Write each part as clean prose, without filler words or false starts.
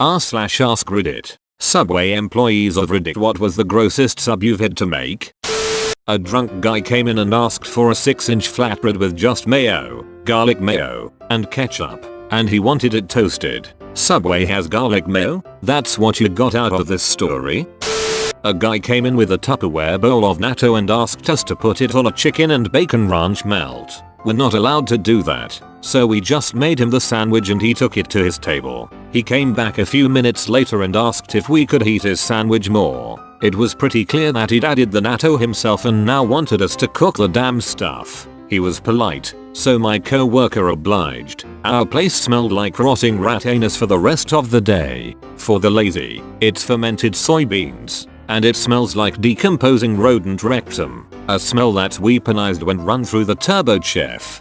r/AskReddit. Subway employees of Reddit, what was the grossest sub you've had to make? A drunk guy came in and asked for a 6-inch flatbread with just mayo, garlic mayo, and ketchup, and he wanted it toasted. Subway has garlic mayo? That's what you got out of this story? A guy came in with a Tupperware bowl of natto and asked us to put it on a chicken and bacon ranch melt. We're not allowed to do that, so we just made him the sandwich and he took it to his table. He came back a few minutes later and asked if we could heat his sandwich more. It was pretty clear that he'd added the natto himself and now wanted us to cook the damn stuff. He was polite, so my co-worker obliged. Our place smelled like rotting rat anus for the rest of the day. For the lazy, it's fermented soybeans. And it smells like decomposing rodent rectum, a smell that's weaponized when run through the turbo chef.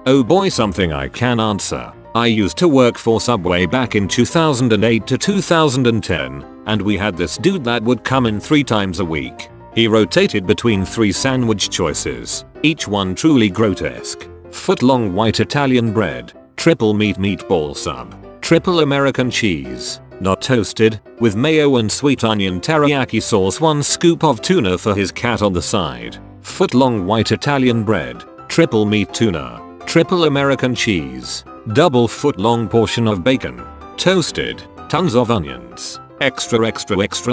Oh boy, something I can answer. I used to work for Subway back in 2008 to 2010, and we had this dude that would come in 3 times a week. He rotated between 3 sandwich choices, each one truly grotesque. Foot-long white Italian bread, triple meat meatball sub, triple American cheese, not toasted, with mayo and sweet onion teriyaki sauce, 1 scoop of tuna for his cat on the side. Foot-long white Italian bread, triple meat tuna, triple American cheese, double foot-long portion of bacon, toasted, tons of onions, extra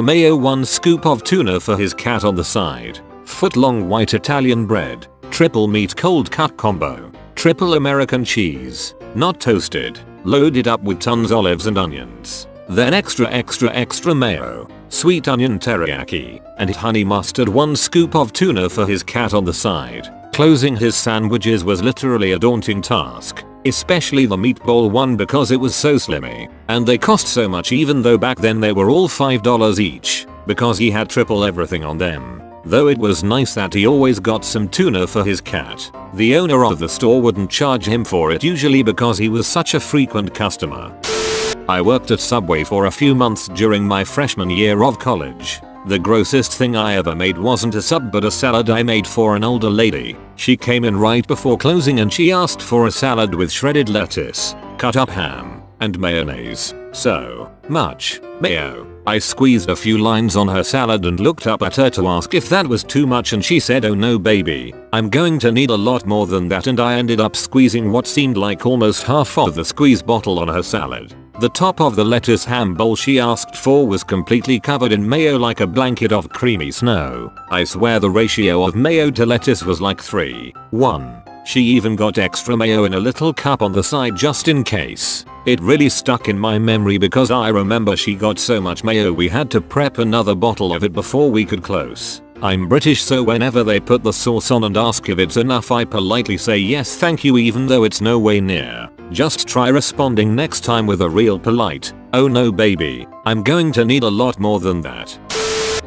mayo, 1 scoop of tuna for his cat on the side. Foot-long white Italian bread, triple meat cold cut combo, triple American cheese, not toasted, loaded up with tons olives and onions. Then extra mayo, sweet onion teriyaki, and honey mustard, 1 scoop of tuna for his cat on the side. Closing his sandwiches was literally a daunting task, especially the meatball one because it was so slimmy, and they cost so much even though back then they were all $5 each, because he had triple everything on them. Though it was nice that he always got some tuna for his cat. The owner of the store wouldn't charge him for it usually because he was such a frequent customer. I worked at Subway for a few months during my freshman year of college. The grossest thing I ever made wasn't a sub but a salad I made for an older lady. She came in right before closing and she asked for a salad with shredded lettuce, cut up ham, and mayonnaise. So much mayo. I squeezed a few lines on her salad and looked up at her to ask if that was too much and she said, "Oh no baby, I'm going to need a lot more than that," and I ended up squeezing what seemed like almost half of the squeeze bottle on her salad. The top of the lettuce ham bowl she asked for was completely covered in mayo like a blanket of creamy snow. I swear the ratio of mayo to lettuce was like 3:1. She even got extra mayo in a little cup on the side just in case. It really stuck in my memory because I remember she got so much mayo we had to prep another bottle of it before we could close. I'm British, so whenever they put the sauce on and ask if it's enough I politely say yes thank you even though it's no way near. Just try responding next time with a real polite, "Oh no baby, I'm going to need a lot more than that."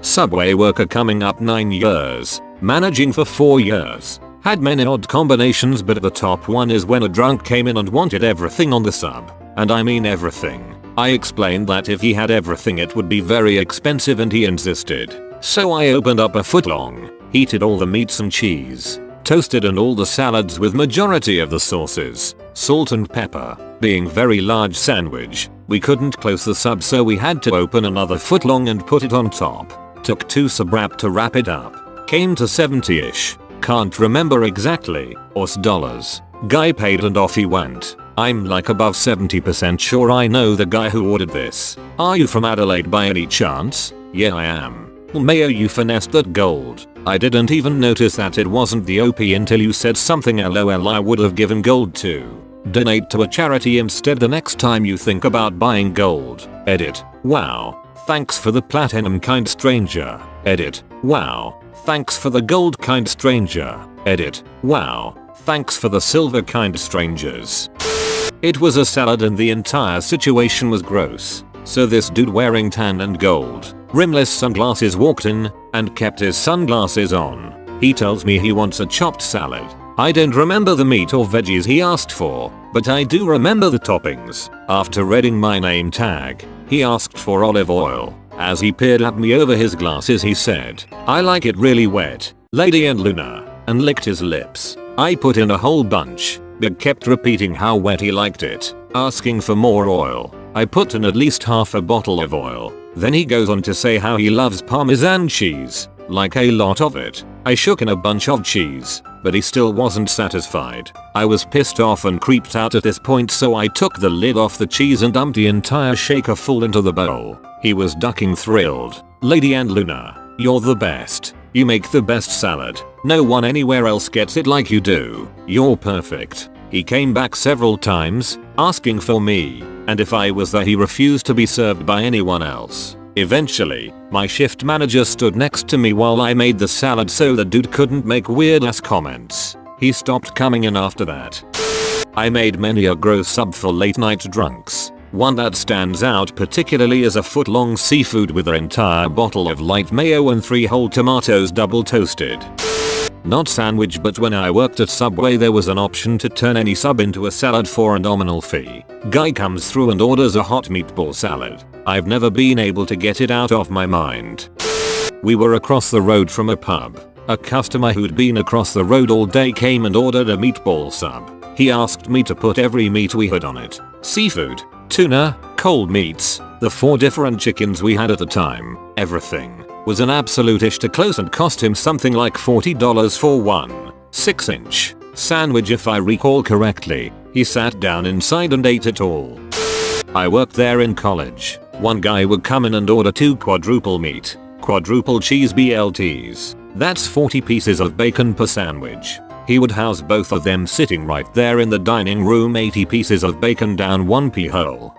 Subway worker coming up 9 years, managing for 4 years. Had many odd combinations but the top one is when a drunk came in and wanted everything on the sub. And I mean everything. I explained that if he had everything it would be very expensive and he insisted. So I opened up a foot-long, heated all the meats and cheese, toasted and all the salads with majority of the sauces, salt and pepper. Being very large sandwich, we couldn't close the sub so we had to open another foot-long and put it on top. Took 2 sub wrap to wrap it up. Came to 70ish. Can't remember exactly, US dollars. Guy paid and off he went. I'm like above 70% sure I know the guy who ordered this. Are you from Adelaide by any chance? Yeah I am. Mayo, you finessed that gold. I didn't even notice that it wasn't the OP until you said something. LOL, I would have given gold too. Donate to a charity instead the next time you think about buying gold. Edit. Wow. Thanks for the platinum, kind stranger. Edit. Wow. Thanks for the gold, kind stranger. Edit. Wow. Thanks for the silver, kind strangers. It was a salad and the entire situation was gross. So this dude wearing tan and gold, rimless sunglasses walked in and kept his sunglasses on. He tells me he wants a chopped salad. I don't remember the meat or veggies he asked for, but I do remember the toppings. After reading my name tag, he asked for olive oil. As he peered at me over his glasses he said, "I like it really wet, Lady and Luna," and licked his lips. I put in a whole bunch, but kept repeating how wet he liked it, asking for more oil. I put in at least half a bottle of oil. Then he goes on to say how he loves Parmesan cheese, like a lot of it. I shook in a bunch of cheese, but he still wasn't satisfied. I was pissed off and creeped out at this point, so I took the lid off the cheese and dumped the entire shaker full into the bowl. He was ducking thrilled. Lady and Luna, you're the best. You make the best salad. No one anywhere else gets it like you do. You're perfect. He came back several times, asking for me, and if I was there he refused to be served by anyone else. Eventually, my shift manager stood next to me while I made the salad so the dude couldn't make weird ass comments. He stopped coming in after that. I made many a gross sub for late night drunks. One that stands out particularly is a foot-long seafood with an entire bottle of light mayo and 3 whole tomatoes double toasted. Not sandwich, but when I worked at Subway there was an option to turn any sub into a salad for a nominal fee. Guy comes through and orders a hot meatball salad. I've never been able to get it out of my mind. We were across the road from a pub. A customer who'd been across the road all day came and ordered a meatball sub. He asked me to put every meat we had on it. Seafood, tuna, cold meats, the 4 different chickens we had at the time, everything. Was an absolute ish to close and cost him something like $40 for one 6-inch sandwich if I recall correctly. He sat down inside and ate it all. I worked there in college. One guy would come in and order 2 quadruple meat, quadruple cheese BLTs. That's 40 pieces of bacon per sandwich. He would house both of them sitting right there in the dining room, 80 pieces of bacon down one pea hole.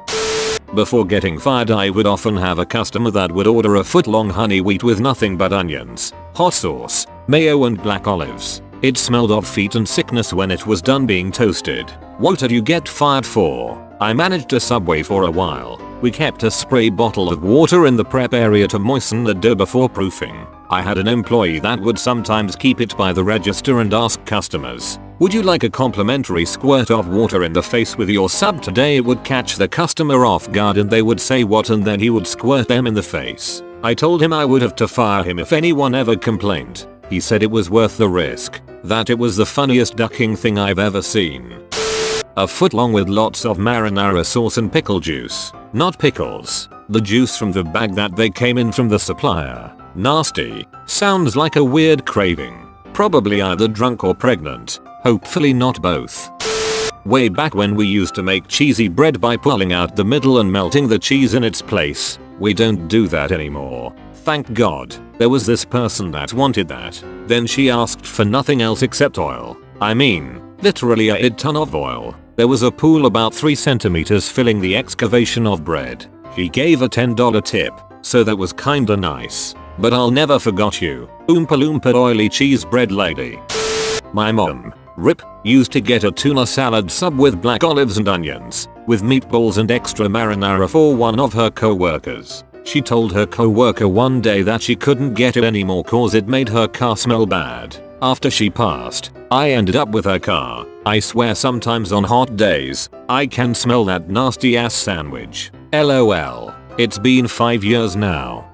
Before getting fired I would often have a customer that would order a foot-long honey wheat with nothing but onions, hot sauce, mayo and black olives. It smelled of feet and sickness when it was done being toasted. What did you get fired for? I managed a Subway for a while. We kept a spray bottle of water in the prep area to moisten the dough before proofing. I had an employee that would sometimes keep it by the register and ask customers, "Would you like a complimentary squirt of water in the face with your sub today?" It would catch the customer off guard and they would say what, and then he would squirt them in the face. I told him I would have to fire him if anyone ever complained. He said it was worth the risk. That it was the funniest ducking thing I've ever seen. A foot long with lots of marinara sauce and pickle juice. Not pickles. The juice from the bag that they came in from the supplier. Nasty. Sounds like a weird craving. Probably either drunk or pregnant. Hopefully not both. Way back when we used to make cheesy bread by pulling out the middle and melting the cheese in its place. We don't do that anymore. Thank God. There was this person that wanted that. Then she asked for nothing else except oil. I mean, literally a ton of oil. There was a pool about 3 centimeters filling the excavation of bread. She gave a $10 tip, so that was kinda nice. But I'll never forgot you, Oompa Loompa oily cheese bread lady. My mom, RIP, used to get a tuna salad sub with black olives and onions, with meatballs and extra marinara for one of her co-workers. She told her co-worker one day that she couldn't get it anymore cause it made her car smell bad. After she passed, I ended up with her car. I swear sometimes on hot days, I can smell that nasty ass sandwich. LOL. It's been 5 years now.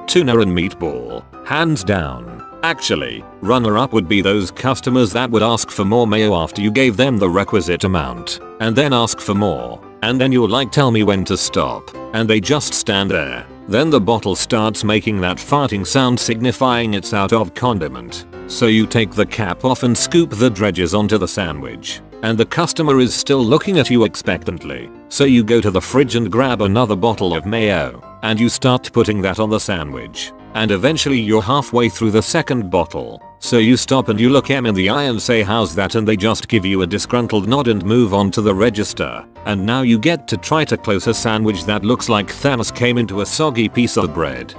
Tuna and meatball, hands down. Actually, runner up would be those customers that would ask for more mayo after you gave them the requisite amount, and then ask for more, and then you're like, tell me when to stop, and they just stand there. Then the bottle starts making that farting sound signifying it's out of condiment. So you take the cap off and scoop the dredges onto the sandwich. And the customer is still looking at you expectantly. So you go to the fridge and grab another bottle of mayo. And you start putting that on the sandwich. And eventually you're halfway through the second bottle. So you stop and you look them in the eye and say, "How's that?" and they just give you a disgruntled nod and move on to the register. And now you get to try to close a sandwich that looks like Thanos came into a soggy piece of bread.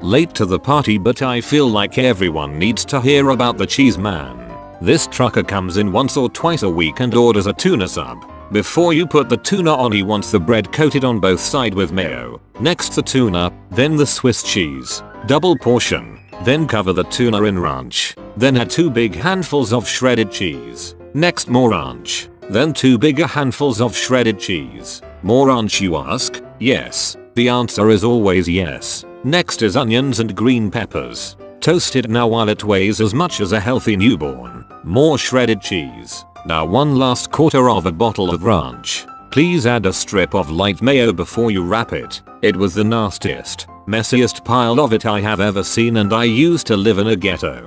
Late to the party, but I feel like everyone needs to hear about the cheese man. This trucker comes in once or twice a week and orders a tuna sub. Before you put the tuna on, he wants the bread coated on both sides with mayo. Next the tuna, then the Swiss cheese. Double portion. Then cover the tuna in ranch. Then add 2 big handfuls of shredded cheese. Next more ranch. Then 2 bigger handfuls of shredded cheese. More ranch, you ask? Yes. The answer is always yes. Next is onions and green peppers. Toasted now while it weighs as much as a healthy newborn. More shredded cheese. Now 1 last quarter of a bottle of ranch. Please add a strip of light mayo before you wrap it. It was the nastiest, messiest pile of it I have ever seen, and I used to live in a ghetto.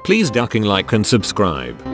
Please ducking like and subscribe.